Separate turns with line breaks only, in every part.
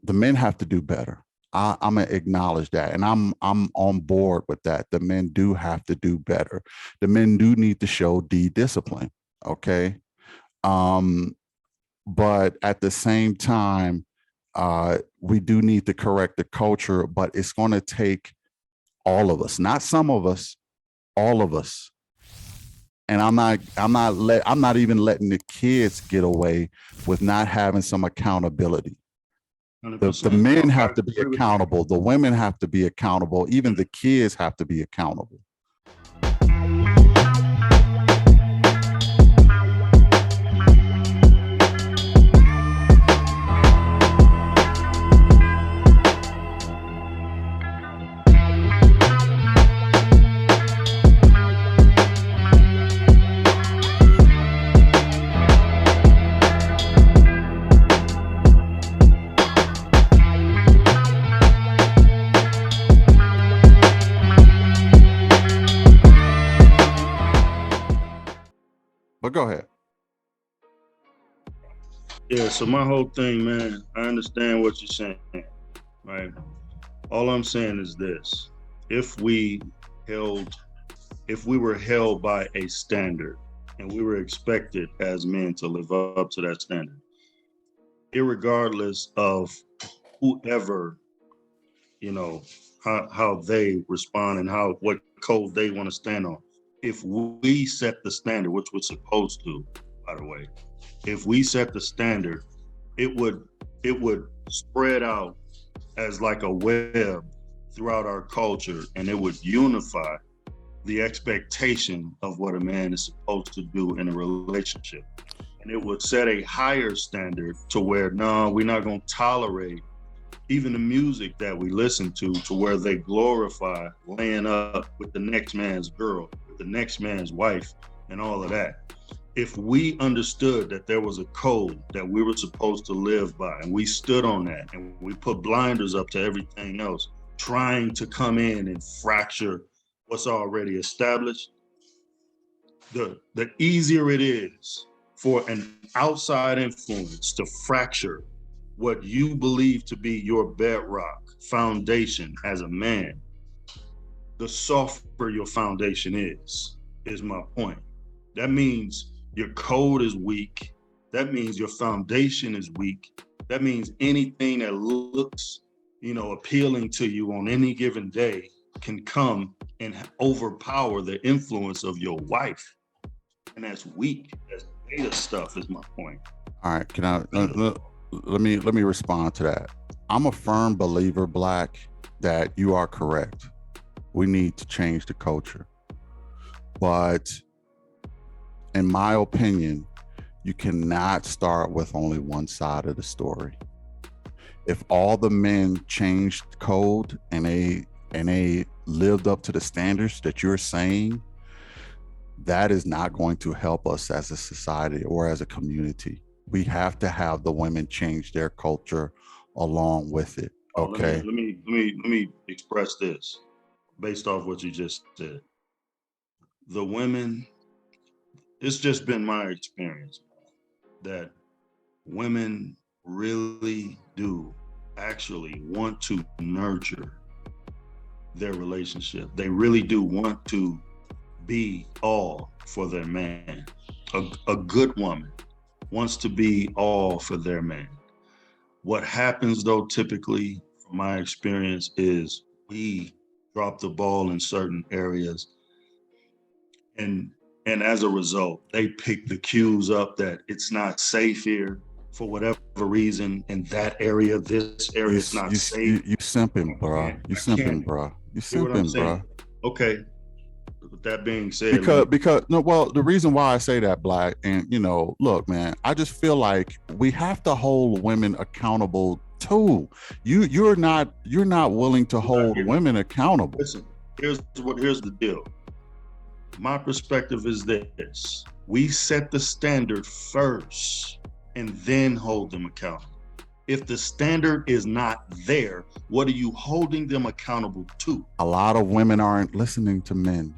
The men have to do better. I'm gonna acknowledge that, and I'm on board with that. The men do have to do better. The men do need to show discipline. Okay, um, but at the same time, we do need to correct the culture. But it's going to take all of us, not some of us, all of us. And I'm not even letting the kids get away with not having some accountability. The
100%.
men
I
have to be
agree with you.
accountable. The women have to be accountable. Even the kids have to be accountable. But go ahead.
Yeah, so my whole thing, man, I understand what you're saying, right? All I'm saying is this. If we held, if we were held by a standard and we were expected as men to live up to that standard, irregardless of whoever, you know, how they respond and how what code they want to stand on. If we set the standard, which we're supposed to, by the way, if we set the standard, it would spread out as like a web throughout our culture, and it would unify the expectation of what a man is supposed to do in a relationship. And it would set a higher standard to where, no, we're not going to tolerate even the music that we listen to where they glorify laying up with the next man's girl, with the next man's wife, and all of that. If we understood that there was a code that we were supposed to live by, and we stood on that, and we put blinders up to everything else, trying to come in and fracture what's already established, the easier it is for an outside influence to fracture what you believe to be your bedrock foundation as a man, the softer your foundation is my point. That means your code is weak. That means your foundation is weak. That means anything that looks, appealing to you on any given day can come and overpower the influence of your wife. And that's weak. That's beta stuff is my point.
All right, can I let me respond to that. I'm a firm believer, Black, that you are correct. We need to change the culture. But in my opinion, you cannot start with only one side of the story. If all the men changed code and they lived up to the standards that you're saying, that is not going to help us as a society or as a community. We have to have the women change their culture along with it. Okay.
Let me express this based off what you just said. The women, it's just been my experience that women really do actually want to nurture their relationship. They really do want to be all for their man. A good woman wants to be all for their man. What happens though, typically, from my experience, is we drop the ball in certain areas, and as a result, they pick the cues up that it's not safe here for whatever reason. In that area, this area is not safe.
You simping, bro. You simping, bro. You simping, bro.
Okay. With that being said,
because no, well, the reason why I say that, Black, and look, man, I just feel like we have to hold women accountable too. You're not willing to hold women accountable.
Listen, here's the deal. My perspective is this: we set the standard first and then hold them accountable. If the standard is not there, what are you holding them accountable to?
A lot of women aren't listening to men.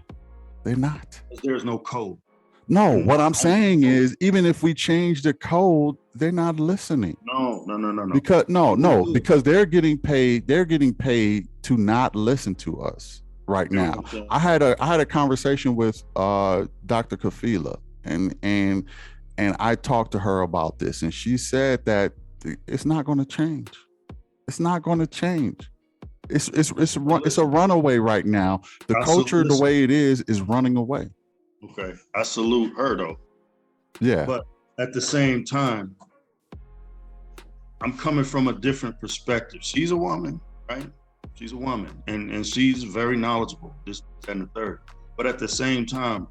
They're not.
There's no code.
No, what I'm saying is, even if we change the code, they're not listening.
No, No.
Because no,
Do.
because they're getting paid. They're getting paid to not listen to us right
You know
now.
what I'm saying?
I had a conversation with Dr. Kafila, and I talked to her about this, and she said that it's not going to change. It's not going to change. It's a runaway right now. The culture, the way it is running away.
Okay, I salute her though.
Yeah.
But at the same time, I'm coming from a different perspective. She's a woman, right? She's a woman, and she's very knowledgeable, this, that, and the third. But at the same time,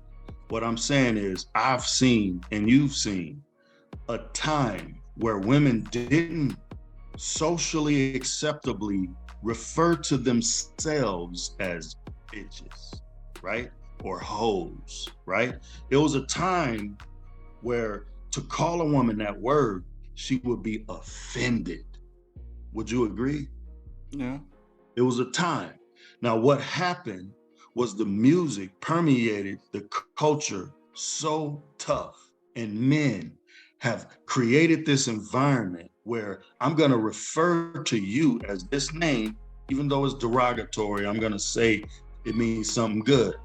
what I'm saying is I've seen and you've seen a time where women didn't socially acceptably refer to themselves as bitches, right? Or hoes, right? It was a time where to call a woman that word, she would be offended. Would you agree?
Yeah.
It was a time. Now, what happened was the music permeated the culture so tough, and men have created this environment where I'm going to refer to you as this name, even though it's derogatory. I'm going to say it means something good,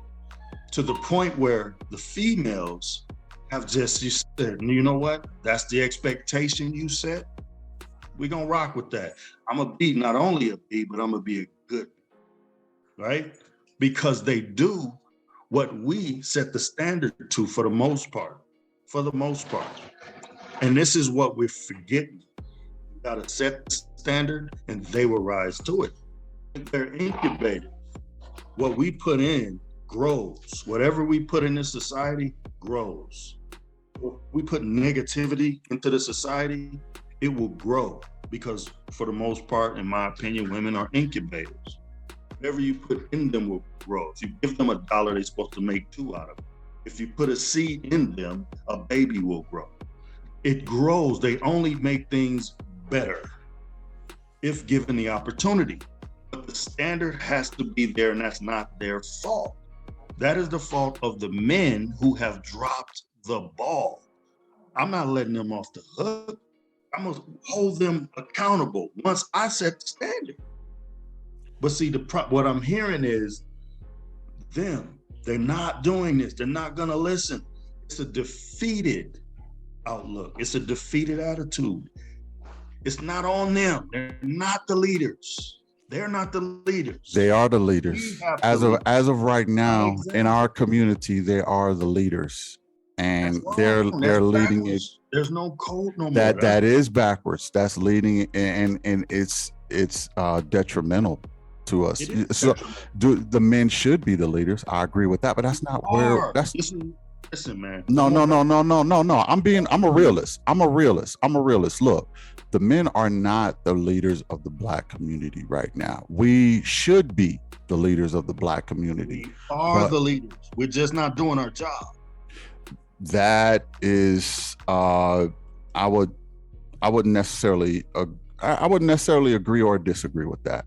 to the point where the females have just, you said, you know what? That's the expectation you set. We're going to rock with that. I'm going to be not only a B, but I'm going to be a good B, right? Because they do what we set the standard to for the most part. And this is what we're forgetting. You got to set the standard and they will rise to it. They're incubated. What we put in grows. Whatever we put in this society grows. If we put negativity into the society, it will grow, because for the most part, in my opinion, women are incubators. Whatever you put in them will grow. If you give them $1, they're supposed to make 2 out of it. If you put a seed in them, a baby will grow. It grows. They only make things better if given the opportunity. But the standard has to be there, and that's not their fault. That is the fault of the men who have dropped the ball. I'm not letting them off the hook. I'm gonna hold them accountable once I set the standard. But see, what I'm hearing is they're not doing this. They're not gonna listen. It's a defeated outlook. It's a defeated attitude. It's not on them. They're not the leaders. They're not the leaders.
They are the leaders. As of right now, in our community, they are the leaders, and they're leading it.
There's no code no more.
That is backwards. That's leading, and it's detrimental to us. So, the men should be the leaders. I agree with that, but that's not where. That's
listen, man.
No. I'm a realist. Look, the men are not the leaders of the Black community right now. We should be the leaders of the Black community.
We are the leaders. We're just not doing our job.
That is, I wouldn't necessarily agree or disagree with that.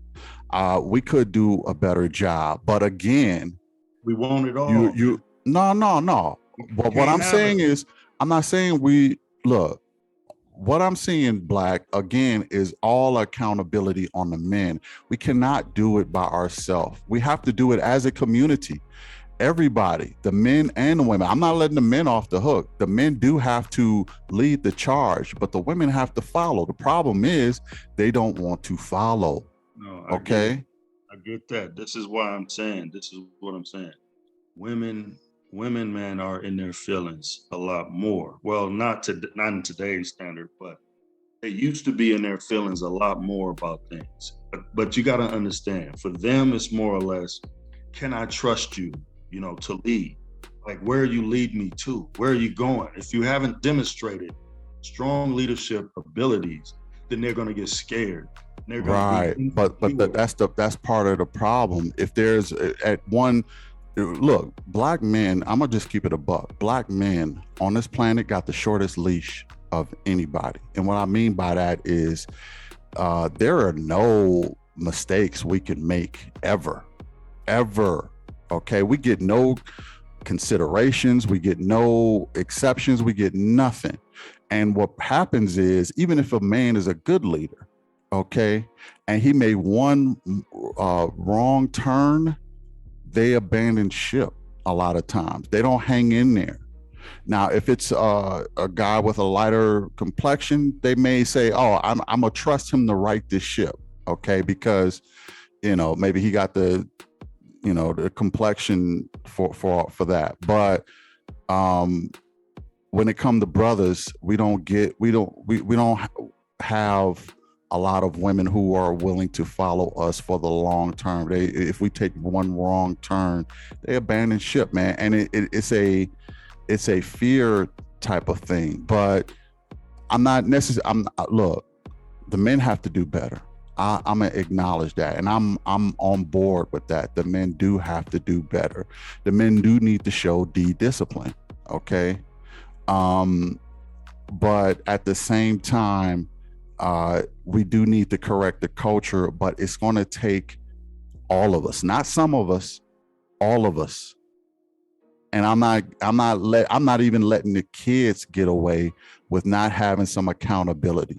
We could do a better job, but again,
we want it all.
No. But what I'm saying is, I'm not saying what I'm seeing, Black, again, is all accountability on the men. We cannot do it by ourselves. We have to do it as a community. Everybody, the men and the women. I'm not letting the men off the hook. The men do have to lead the charge, but the women have to follow. The problem is they don't want to follow.
No,
okay?
I get that. This is what I'm saying. Women, man, are in their feelings a lot more. Well, not in today's standard, but they used to be in their feelings a lot more about things. But you got to understand, for them, it's more or less, can I trust you, to lead? Like, where are you leading me to? Where are you going? If you haven't demonstrated strong leadership abilities, then they're going to get scared.
Right, but that's part of the problem. If there's look, Black men, I'm gonna just keep it a buck. Black men on this planet got the shortest leash of anybody. And what I mean by that is there are no mistakes we can make ever. Okay, we get no considerations, we get no exceptions, we get nothing. And what happens is, even if a man is a good leader, okay, and he made one wrong turn, they abandon ship a lot of times. They don't hang in there. Now, if it's a guy with a lighter complexion, they may say, "Oh, I'm gonna trust him to right this ship," okay, because maybe he got the complexion for that. But when it comes to brothers, we don't have a lot of women who are willing to follow us for the long term. If we take one wrong turn, they abandon ship, man. And it's a fear type of thing. But I'm not necessarily. Look, the men have to do better. I'm gonna acknowledge that, and I'm on board with that. The men do have to do better. The men do need to show discipline. Okay. But at the same time, we do need to correct the culture, but it's going to take all of us, not some of us, all of us. And I'm not even letting the kids get away with not having some accountability.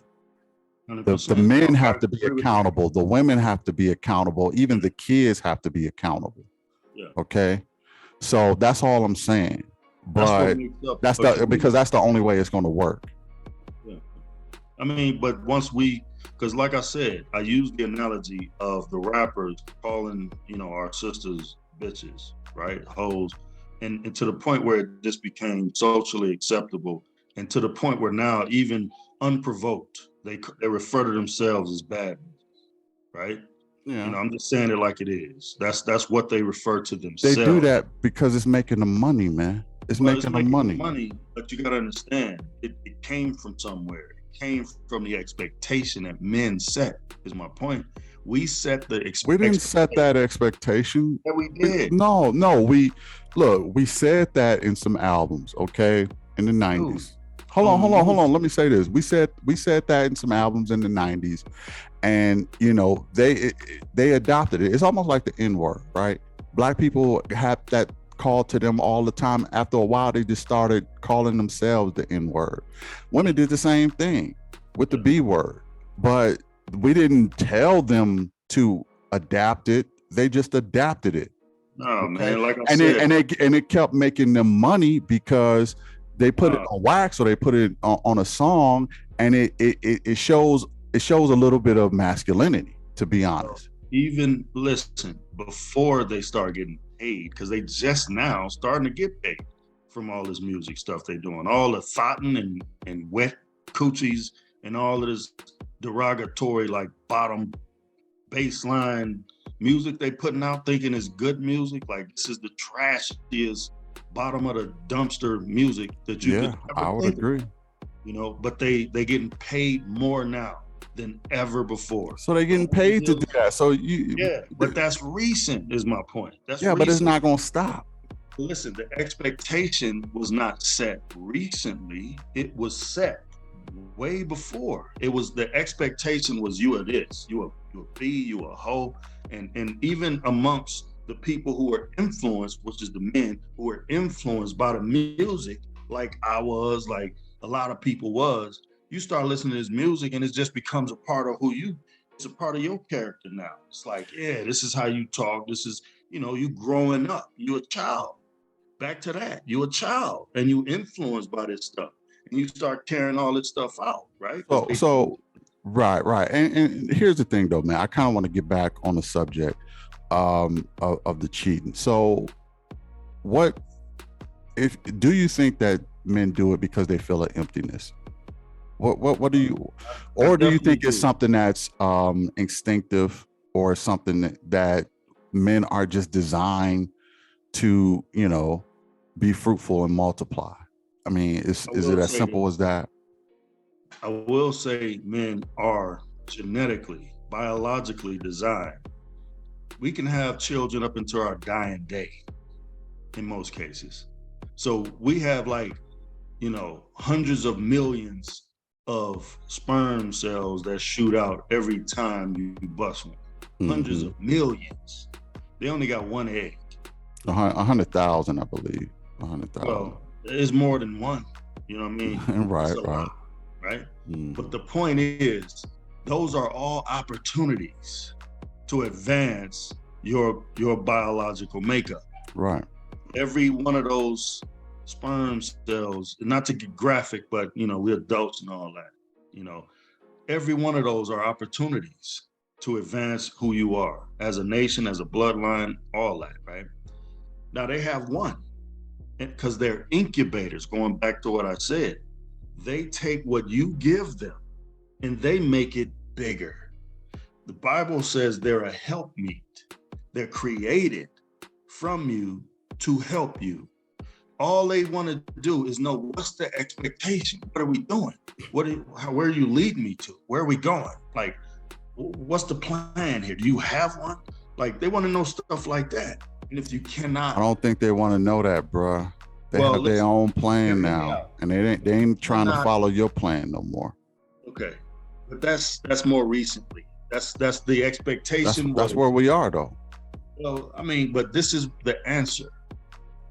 The men have to be accountable. The women have to be accountable. Even the kids have to be accountable. Yeah. Okay. So that's all I'm saying. But because that's the only way it's going to work.
Yeah. I mean, but because like I said, I used the analogy of the rappers calling, our sisters bitches, right? Hoes. And to the point where it just became socially acceptable, and to the point where now, even unprovoked, they refer to themselves as bad, right? Yeah. I'm just saying it like it is. That's what they refer to themselves.
They do that because it's making them money, man. It's making them
money, but you gotta understand, it came from somewhere. It came from the expectation that men set, is my point. We set the expectation.
We didn't set that expectation.
Yeah, we did.
No, we said that in some albums, okay, in the 90s. Hold on. Let me say this. We said that in some albums in the 90s, and they adopted it. It's almost like the N-word, right? Black people have that called to them all the time. After a while, they just started calling themselves the N-word. Women did the same thing with the B-word, but we didn't tell them to adapt it. They just adapted it.
No, okay? Man, like I said.
And it kept making them money because they put it on wax or they put it on a song, and it shows a little bit of masculinity, to be honest.
Even listen, before they start getting paid, because they just now starting to get paid from all this music stuff they're doing, all the thotting and wet coochies and all of this derogatory, like, bottom baseline music they putting out, thinking it's good music. Like, this is the trashiest, bottom of the dumpster music that you could ever
I would agree.
But they getting paid more now than ever before.
So they're getting paid to do that. So
but that's recent, is my point. That's recent.
But it's not gonna stop.
Listen, the expectation was not set recently. It was set way before. The expectation was, you are this, you a B, you a hoe, and even amongst the people who are influenced, which is the men who are influenced by the music, like I was, like a lot of people was. You start listening to this music and it just becomes a part of it's a part of your character now. It's like, this is how you talk. This is, you growing up, you a child. Back to that, you a child and you influenced by this stuff. And you start tearing all this stuff out, right?
So right. And here's the thing though, man, I kind of want to get back on the subject of the cheating. So do you think that men do it because they feel an emptiness? What do you, or do you think it's something that's instinctive, or something that men are just designed to, be fruitful and multiply? I mean, is it as simple as that?
I will say men are genetically, biologically designed. We can have children up until our dying day in most cases. So we have hundreds of millions of sperm cells that shoot out every time you bust one. Mm-hmm. Hundreds of millions. They only got one egg.
100,000, I believe. 100,000.
Well, it's more than one. You know what I mean?
Right,
It's a
right.
lot, right?
Mm.
But the point is, those are all opportunities to advance your biological makeup.
Right.
Every one of those sperm cells, not to get graphic, but we're adults and all that. You know, every one of those are opportunities to advance who you are as a nation, as a bloodline, all that, right? Now they have one, because they're incubators, going back to what I said. They take what you give them and they make it bigger. The Bible says they're a helpmeet. They're created from you to help you. All they want to do is know, what's the expectation? What are we doing? Where are you leading me to? Where are we going? Like, what's the plan here? Do you have one? Like, they want to know stuff like that. And if you
I
cannot,
don't think they want to know that, bruh. They
well,
have their
listen,
own
hear
plan
me
now,
out.
and they ain't trying to
Cannot,
follow your plan no more.
okay, but that's more recently. That's the expectation
That's
was.
where we are, though.
Well, I mean, but this is the answer.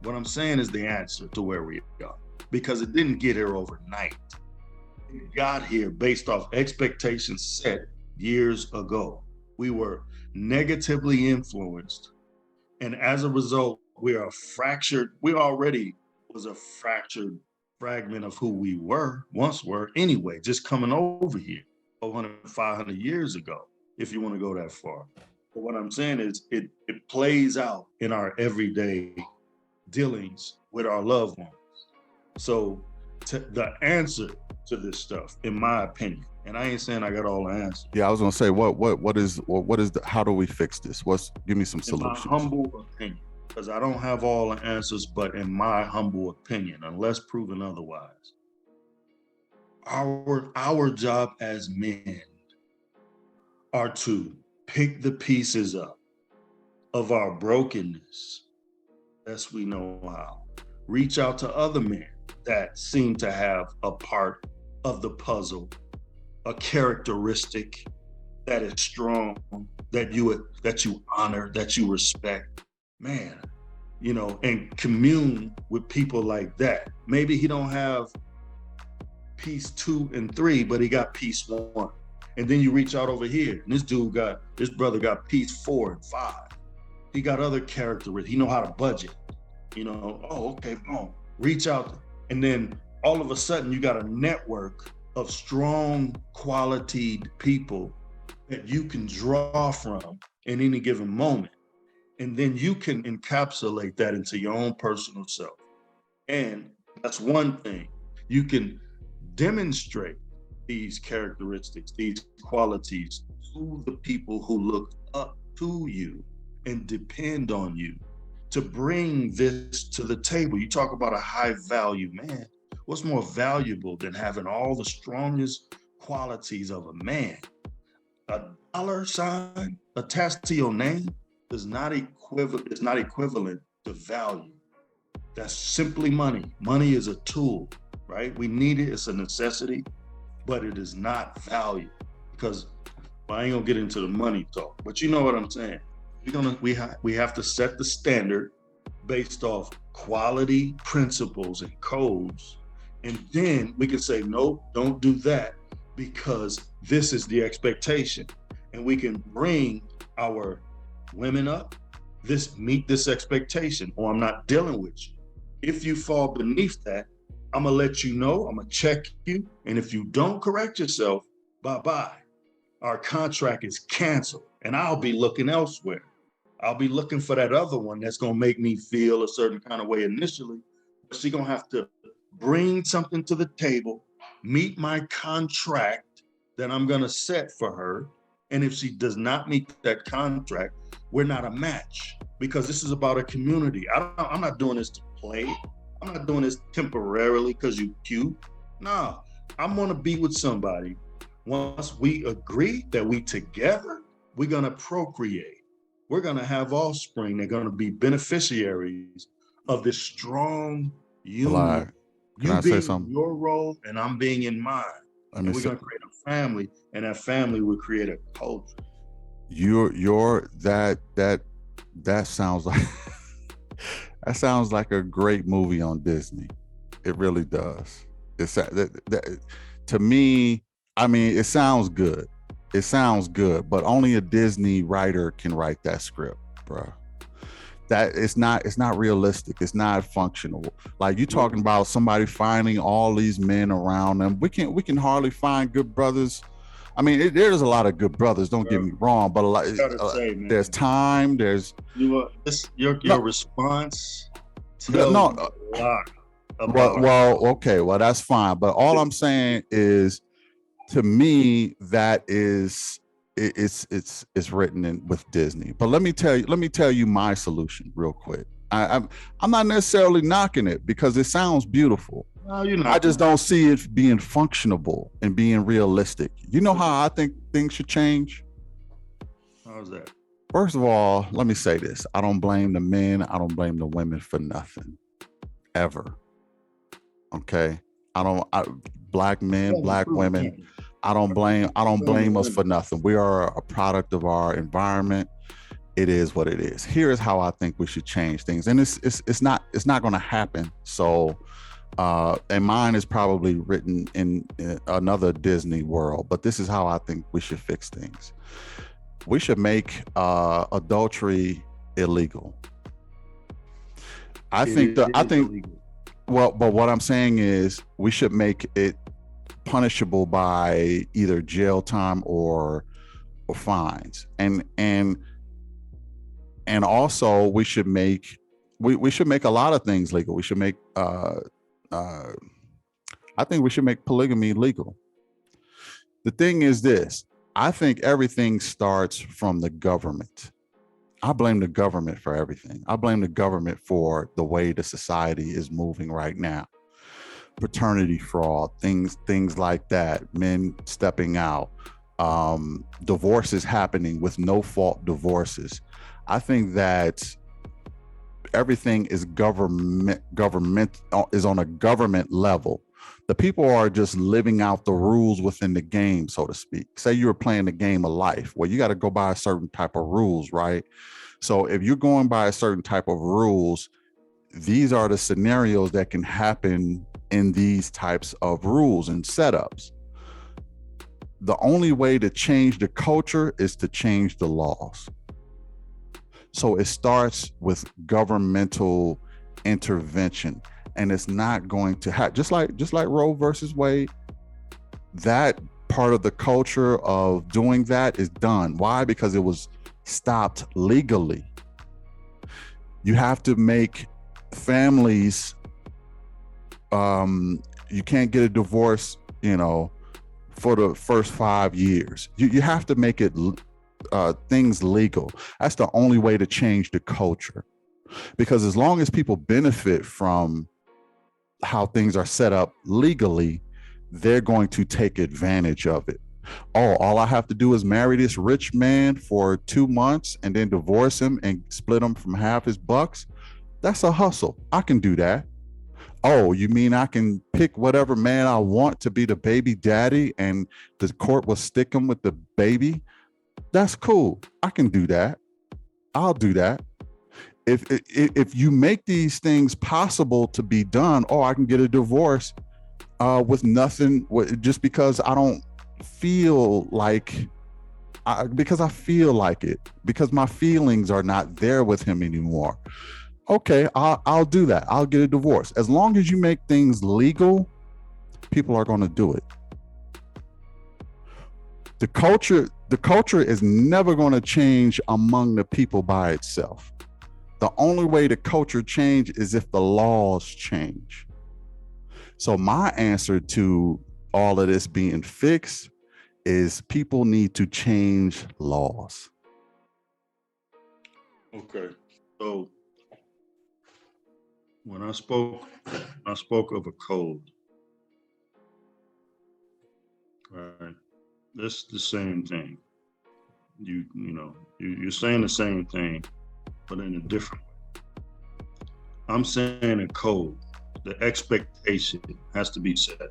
What I'm saying is the answer to where we are, because it didn't get here overnight. It got here based off expectations set years ago. We were negatively influenced, and as a result, we already was a fractured fragment of who we once were anyway, just coming over here 400, 500 years ago, if you want to go that far. But what I'm saying is it plays out in our everyday dealings with our loved ones. So the answer to this stuff, in my opinion, and I ain't saying I got all the answers.
Yeah, I was gonna say, what is how do we fix this? Give me some solutions.
In my humble opinion, because I don't have all the answers, but in my humble opinion, unless proven otherwise, our job as men are to pick the pieces up of our brokenness, best we know how. Reach out to other men that seem to have a part of the puzzle, a characteristic that is strong, that you honor, that you respect. Man, and commune with people like that. Maybe he don't have piece 2 and 3, but he got piece 1. And then you reach out over here, and this brother got piece 4 and 5. He got other characteristics. He know how to budget. Oh, okay, boom. Reach out. And then all of a sudden you got a network of strong, quality people that you can draw from in any given moment. And then you can encapsulate that into your own personal self. And that's one thing. You can demonstrate these characteristics, these qualities to the people who look up to you and depend on you to bring this to the table. You talk about a high value man. What's more valuable than having all the strongest qualities of a man? A dollar sign attached to your name is not equivalent to value. That's simply money. Money is a tool, right? We need it. It's a necessity, but it is not value. Because I ain't gonna get into the money talk, but you know what I'm saying. We have to set the standard based off quality principles and codes, and then we can say, nope, don't do that, because this is the expectation. And we can bring our women up, meet this expectation, or I'm not dealing with you. If you fall beneath that, I'm gonna let you know, I'm gonna check you, and if you don't correct yourself, bye-bye. Our contract is canceled, and I'll be looking elsewhere. I'll be looking for that other one that's gonna make me feel a certain kind of way initially, but she's gonna have to bring something to the table, meet my contract that I'm gonna set for her. And if she does not meet that contract, we're not a match, because this is about a community. I'm not doing this to play. I'm not doing this temporarily because you cute. No, I'm gonna be with somebody. Once we agree that we together, we're gonna procreate. We're gonna have offspring. They're gonna be beneficiaries of this strong union.
Can
You
I say
being in
something?
your role and I'm being in mine. And we're gonna create a family, and that family will create a culture.
That sounds like that sounds like a great movie on Disney. It really does. It's to me, I mean, it sounds good. It sounds good, but only a Disney writer can write that script, bro. That it's not realistic. It's not functional. Like you talking about somebody finding all these men around them. We can hardly find good brothers. I mean, there's a lot of good brothers. Don't get
Bro,
me wrong, but
gotta say,
there's
man,
time. There's
your
no,
response tells
no.
me a lot
Well,
about our
well,
culture.
okay, well that's fine. But all I'm saying is, to me, that is it's written in with Disney. But let me tell you my solution real quick. I'm not necessarily knocking it because it sounds beautiful.
No, you're
I
not.
just don't see it being functionable and being realistic. You know how I think things should change?
How's that?
First of all, let me say this. I don't blame the men, I don't blame the women for nothing. Ever. Okay? I don't I, Black men, black women, I don't blame us for nothing. We are a product of our environment. It is what it is. Here is how I think we should change things. And it's not going to happen. So and mine is probably written in another Disney world, but this is how I think we should fix things. We should make adultery illegal. I
It
think that I
is
think
illegal.
well, but what I'm saying is we should make it punishable by either jail time or fines. And also we should make a lot of things legal. We should make uh I think we should make polygamy legal. The thing is this, I think everything starts from the government. I blame the government for everything. I blame the government for the way the society is moving right now. Paternity fraud, things like that, men stepping out, divorces happening with no fault divorces. I think that everything is government is on a government level. The people are just living out the rules within the game, so to speak. Say you were playing the game of life, well, you got to go by a certain type of rules, right? So if you're going by a certain type of rules, these are the scenarios that can happen in these types of rules and setups. The only way to change the culture is to change the laws. So it starts with governmental intervention, and it's not going to happen. Just like Roe versus Wade, that part of the culture of doing that is done. Why? Because it was stopped legally. You have to make families. You can't get a divorce, for the first 5 years. You have to make it things legal. That's the only way to change the culture. Because as long as people benefit from how things are set up legally, they're going to take advantage of it. Oh, all I have to do is marry this rich man for 2 months and then divorce him and split him from half his bucks. That's a hustle. I can do that. Oh, you mean I can pick whatever man I want to be the baby daddy and the court will stick him with the baby? That's cool. I can do that. I'll do that. If you make these things possible to be done, oh, I can get a divorce with nothing, just because I don't feel like, because I feel like it, because my feelings are not there with him anymore. Okay, I'll do that. I'll get a divorce. As long as you make things legal, people are going to do it. The culture is never going to change among the people by itself. The only way the culture change is if the laws change. So my answer to all of this being fixed is people need to change laws.
Okay. So when I spoke of a code, right? That's the same thing. You're saying the same thing, but in a different way. I'm saying a code. The expectation has to be set.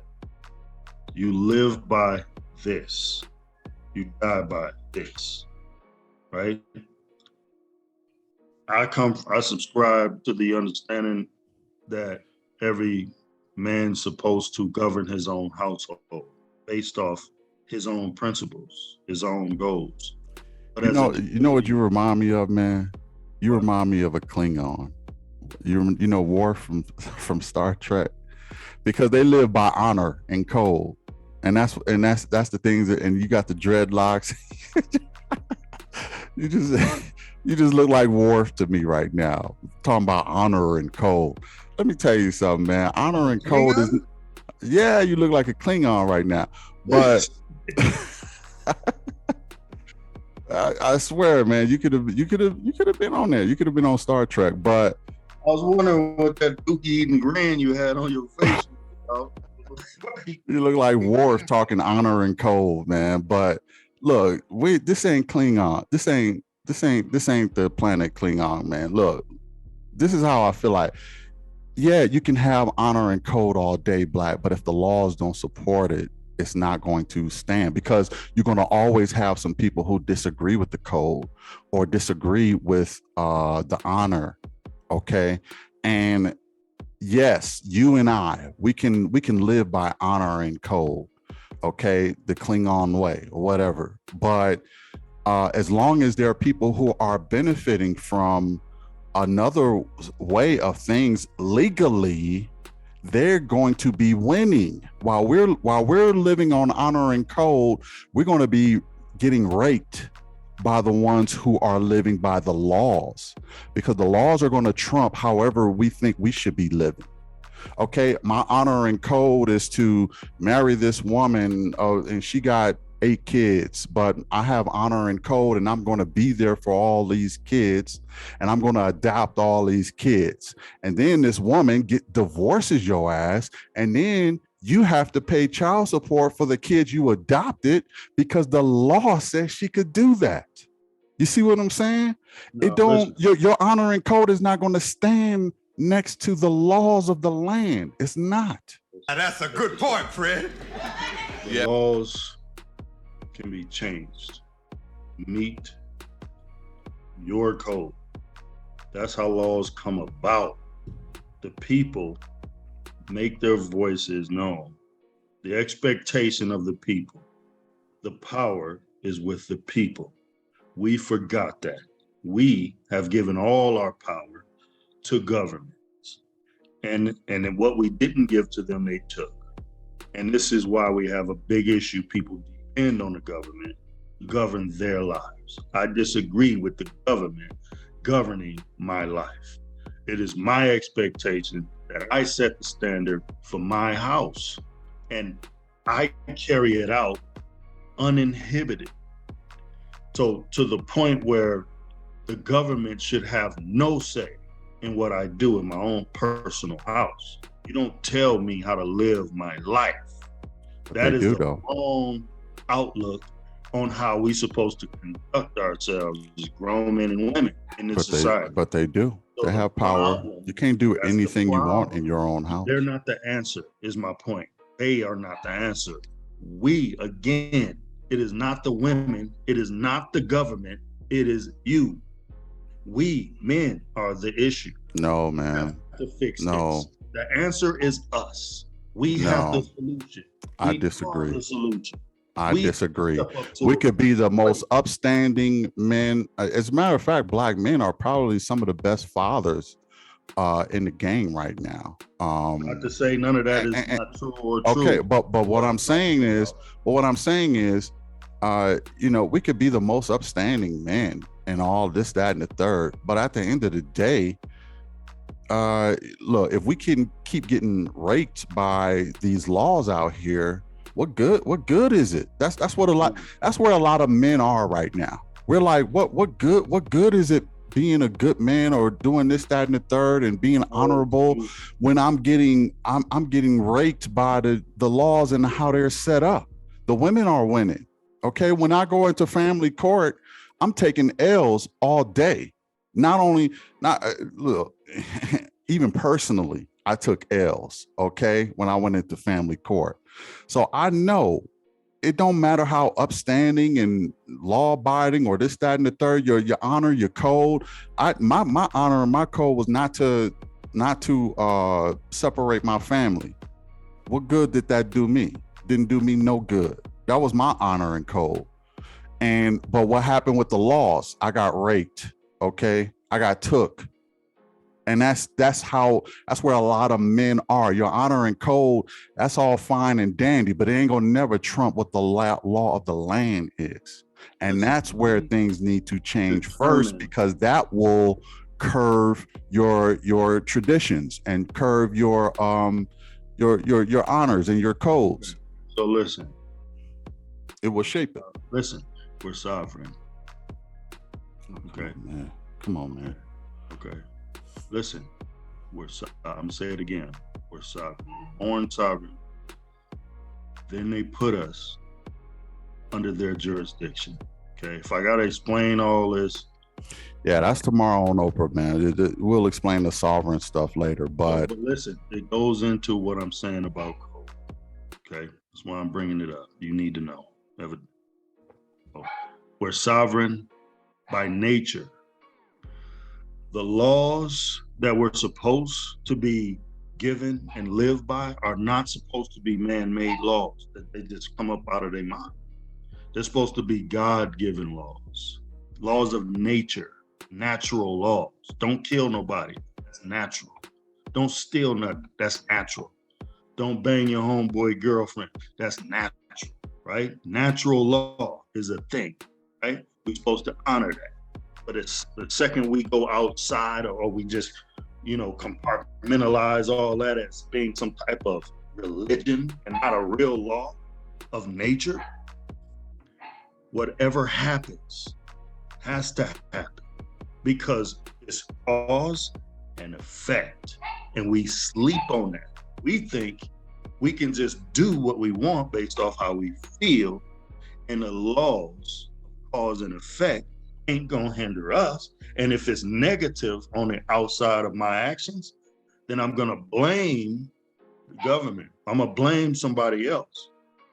You live by this. You die by this. Right? I subscribe to the understanding that every man's supposed to govern his own household based off his own principles, his own goals. But as a
You know what you remind me of, man? You remind me of a Klingon. You know Worf from Star Trek, because they live by honor and code, and that's the things that, and you got the dreadlocks. you just you just look like Worf to me right now, talking about honor and code. Let me tell you something, man. Honor and code is, yeah, you look like a Klingon right now, but I swear, man, you could have been on there. You could have been on Star Trek, but
I was wondering what that dookie eating grin you had on your face.
You look like Worf talking honor and code, man. But look, this ain't Klingon. This ain't the planet Klingon, man. Look, this is how I feel like. Yeah, you can have honor and code all day, Black, but if the laws don't support it, it's not going to stand, because you're going to always have some people who disagree with the code or disagree with the honor. Okay. And yes, you and we can live by honor and code. Okay. The Klingon way or whatever. But as long as there are people who are benefiting from another way of things legally, they're going to be winning. While we're living on honor and code, we're going to be getting raped by the ones who are living by the laws, because the laws are going to trump however we think we should be living. Okay, my honor and code is to marry this woman, and she got 8 kids, but I have honor and code, and I'm going to be there for all these kids, and I'm going to adopt all these kids. And then this woman divorces your ass, and then you have to pay child support for the kids you adopted because the law says she could do that. You see what I'm saying? No, your honor and code is not going to stand next to the laws of the land. It's not.
That's a good point, Fred.
The laws can be changed. Meet your code. That's how laws come about. The people make their voices known. The expectation of the people. The power is with the people. We forgot that. We have given all our power to governments. And what we didn't give to them, they took. And this is why we have a big issue. People depend on the government to govern their lives. I disagree with the government governing my life. It is my expectation that I set the standard for my house, and I carry it out uninhibited. So to the point where the government should have no say in what I do in my own personal house. You don't tell me how to live my life. That is the wrong outlook on how we're supposed to conduct ourselves as grown men and women in this society.
But they do. So they have power. You can't do anything you want in your own house.
They're not the answer, is my point. They are not the answer. We, again, it is not the women, it is not the government, it is you. We, men, are the issue.
No, man.
We have to fix this. The answer is us. We have the solution.
I disagree.
The solution.
I disagree. We could be the most upstanding men. As a matter of fact, Black men are probably some of the best fathers in the game right now.
Not to say none of that is not true or true.
Okay, but what I'm saying is, you know, we could be the most upstanding men and all this, that, and the third. But at the end of the day, look, if we can keep getting raked by these laws out here, what good is it? That's where a lot of men are right now. We're like, what good is it being a good man or doing this, that, and the third and being honorable when I'm getting raked by the laws and how they're set up? The women are winning. Okay, when I go into family court, I'm taking L's all day. Look, even personally, I took L's, okay, when I went into family court. So I know it don't matter how upstanding and law-abiding or this, that, and the third, your honor, your code. My honor and my code was not to separate my family. What good did that do me? Didn't do me no good. That was my honor and code. But what happened with the laws? I got raped. Okay, I got took. And that's where a lot of men are. Your honor and code, that's all fine and dandy, but it ain't gonna never trump what the law of the land is. And that's where things need to change first, because that will curve your traditions and curve your honors and your codes.
So listen,
it will shape it.
Listen, we're sovereign. Okay,
come on, man.
Okay. Listen, I'm gonna say it again. We're sovereign, born sovereign. Then they put us under their jurisdiction. Okay. If I gotta explain all this,
yeah, that's tomorrow on Oprah, man. We'll explain the sovereign stuff later, but
listen, it goes into what I'm saying about code. Okay, that's why I'm bringing it up. You need to know. We're sovereign by nature. The laws that we're supposed to be given and live by are not supposed to be man-made laws that they just come up out of their mind. They're supposed to be God-given laws, laws of nature, natural laws. Don't kill nobody, that's natural. Don't steal nothing, that's natural. Don't bang your homeboy girlfriend, that's natural, right? Natural law is a thing, right? We're supposed to honor that. But it's the second we go outside or we just, compartmentalize all that as being some type of religion and not a real law of nature, whatever happens has to happen because it's cause and effect. And we sleep on that. We think we can just do what we want based off how we feel, and the laws of cause and effect ain't gonna hinder us. And if it's negative on the outside of my actions, then I'm gonna blame the government. I'm gonna blame somebody else.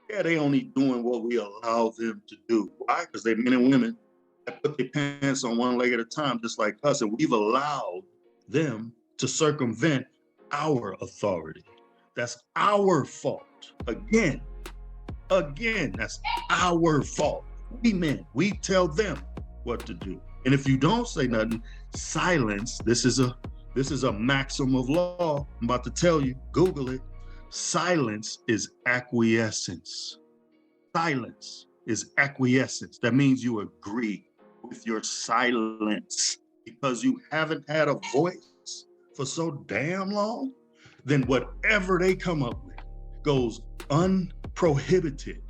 Yeah, they only doing what we allow them to do. Why? Because they're men and women that put their pants on one leg at a time, just like us. And we've allowed them to circumvent our authority. That's our fault. Again, that's our fault. We men, we tell them what to do. And if you don't say nothing, silence. This is a maxim of law. I'm about to tell you, Google it. Silence is acquiescence. Silence is acquiescence. That means you agree with your silence because you haven't had a voice for so damn long. Then whatever they come up with goes unprohibited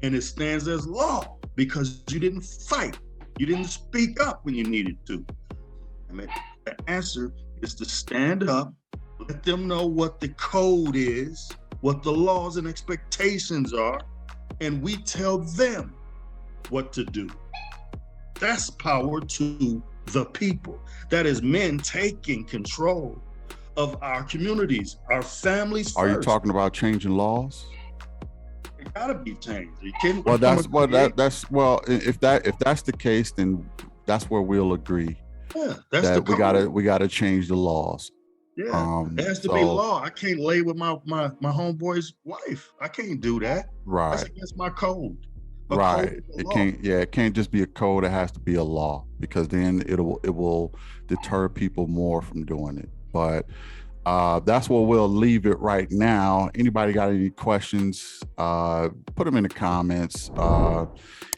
and it stands as law because you didn't fight. You didn't speak up when you needed to. I mean, the answer is to stand up, let them know what the code is, what the laws and expectations are, and we tell them what to do. That's power to the people. That is men taking control of our communities, our families
Are
first.
you talking about changing laws?
It gotta be changed. You can't.
Well, if that's the case, then that's where we'll agree.
Yeah, that's
that
the
we gotta change the laws.
Yeah, it has to be law. I can't lay with my homeboy's wife. I can't do that.
Right.
That's against my code.
Right. It can't just be a code. It has to be a law because then it will deter people more from doing it. But that's where we'll leave it right now. Anybody got any questions? Put them in the comments.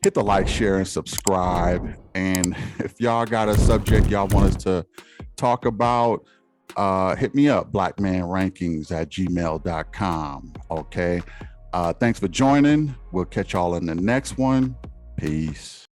Hit the like, share, and subscribe. And if y'all got a subject y'all want us to talk about, hit me up, blackmanrankings@gmail.com. Okay. Thanks for joining. We'll catch y'all in the next one. Peace.